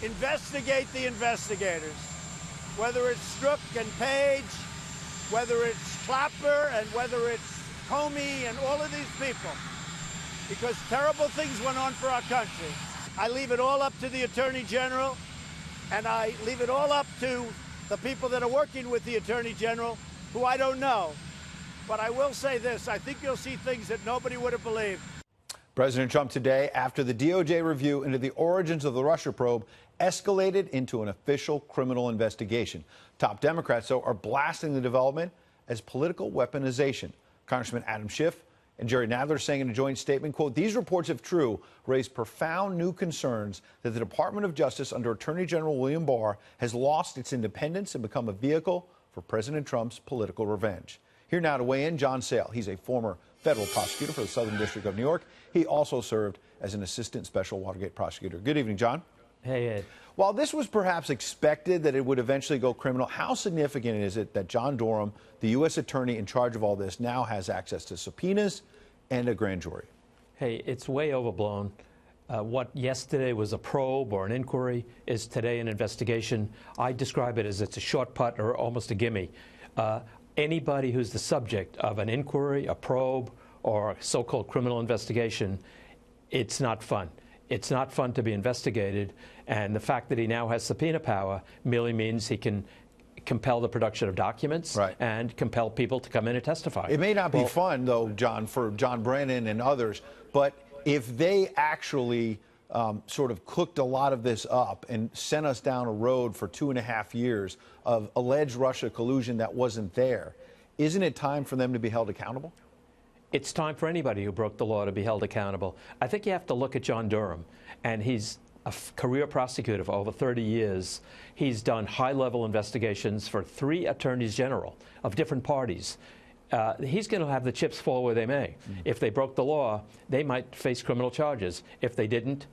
Investigate the investigators, whether it's Strzok and Page, whether it's Clapper, and whether it's Comey and all of these people, because terrible things went on for our country. I leave it all up to the Attorney General, and I leave it all up to the people that are working with the Attorney General, who I don't know. But I will say this, I think you'll see things that nobody would have believed. President Trump today, after the DOJ review into the origins of the Russia probe escalated into an official criminal investigation. Top Democrats, though, are blasting the development as political weaponization. Congressman Adam Schiff and Jerry Nadler saying in a joint statement, quote, "These reports, if true, raise profound new concerns that the Department of Justice under Attorney General William Barr has lost its independence and become a vehicle for President Trump's political revenge." Here now to weigh in, John Sale. He's a former federal prosecutor for the Southern District of New York. He also served as an assistant special Watergate prosecutor. Good evening, John. Hey, Ed. While this was perhaps expected that it would eventually go criminal, how significant is it that John Durham, the U.S. attorney in charge of all this, now has access to subpoenas and a grand jury? Hey, it's way overblown. What yesterday was a probe or an inquiry is today an investigation. I describe it as it's a short putt or almost a gimme. Anybody who's the subject of an inquiry, a probe, or a so-called criminal investigation, it's not fun. It's not fun to be investigated, and the fact that he now has subpoena power merely means he can compel the production of documents and compel people to come in and testify. It may not be fun, though, John, for John Brennan and others, but if they actually sort of cooked a lot of this up and sent us down a road for 2.5 years of alleged Russia collusion that wasn't there, isn't it time for them to be held accountable? It's time for anybody who broke the law to be held accountable. I think you have to look at John Durham, and he's a career prosecutor for over 30 years. He's done high-level investigations for 3 attorneys general of different parties. He's going to have the chips fall where they may. If they broke the law, they might face criminal charges. If they didn't,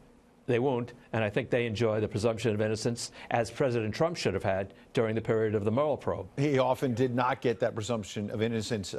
they won't, and I think they enjoy the presumption of innocence, as President Trump should have had during the period of the Mueller probe. He often did not get that presumption of innocence,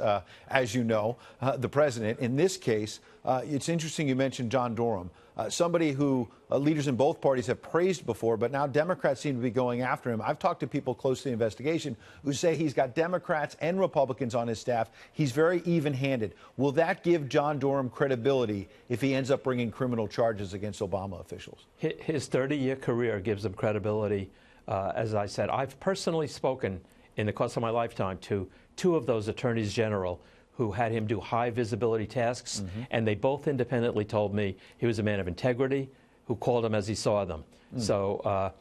as you know, the president. In this case, it's interesting you mentioned John Durham, somebody who leaders in both parties have praised before, but now Democrats seem to be going after him. I've talked to people close to the investigation who say he's got Democrats and Republicans on his staff. He's very even-handed. Will that give John Durham credibility if he ends up bringing criminal charges against Obama officials? His 30-year career gives him credibility. As I said, I've personally spoken in the course of my lifetime to 2 of those attorneys general who had him do high visibility tasks, and they both independently told me he was a man of integrity who called them as he saw them. So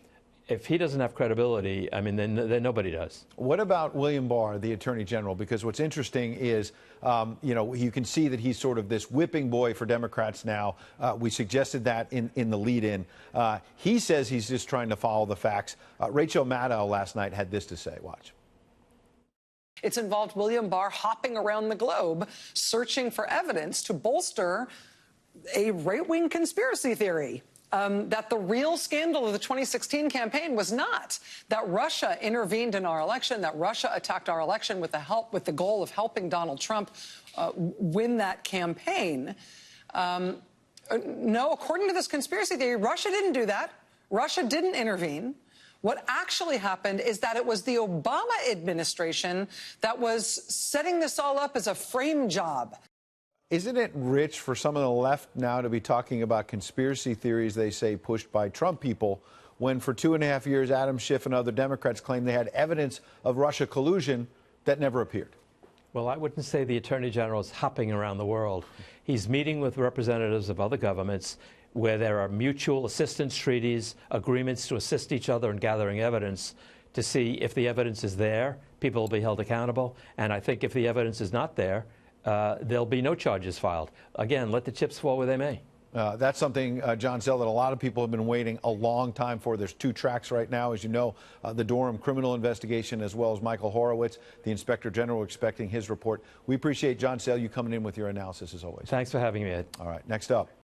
if he doesn't have credibility, I mean, then nobody does. What about William Barr, the Attorney General? Because what's interesting is, you know, you can see that he's sort of this whipping boy for Democrats now. We suggested that in the lead-in. He says he's just trying to follow the facts. Rachel Maddow last night had this to say. Watch. It's involved William Barr hopping around the globe, searching for evidence to bolster a right-wing conspiracy theory. That the real scandal of the 2016 campaign was not that Russia intervened in our election, that Russia attacked our election with the goal of helping Donald Trump win that campaign. No, according to this conspiracy theory, Russia didn't do that. Russia didn't intervene. What actually happened is that it was the Obama administration that was setting this all up as a frame job. Isn't it rich for some of the left now to be talking about conspiracy theories, they say, pushed by Trump people, when for 2.5 years Adam Schiff and other Democrats claimed they had evidence of Russia collusion that never appeared? Well, I wouldn't say the Attorney General is hopping around the world. He's meeting with representatives of other governments where there are mutual assistance treaties, agreements to assist each other in gathering evidence to see if the evidence is there, people will be held accountable. And I think if the evidence is not there, there'll be no charges filed. Again, let the chips fall where they may. That's something, John Zell, that a lot of people have been waiting a long time for. There's 2 tracks right now, as you know, the Durham criminal investigation, as well as Michael Horowitz, the Inspector General, expecting his report. We appreciate, John Zell, you coming in with your analysis, as always. Thanks for having me, Ed. All right, next up.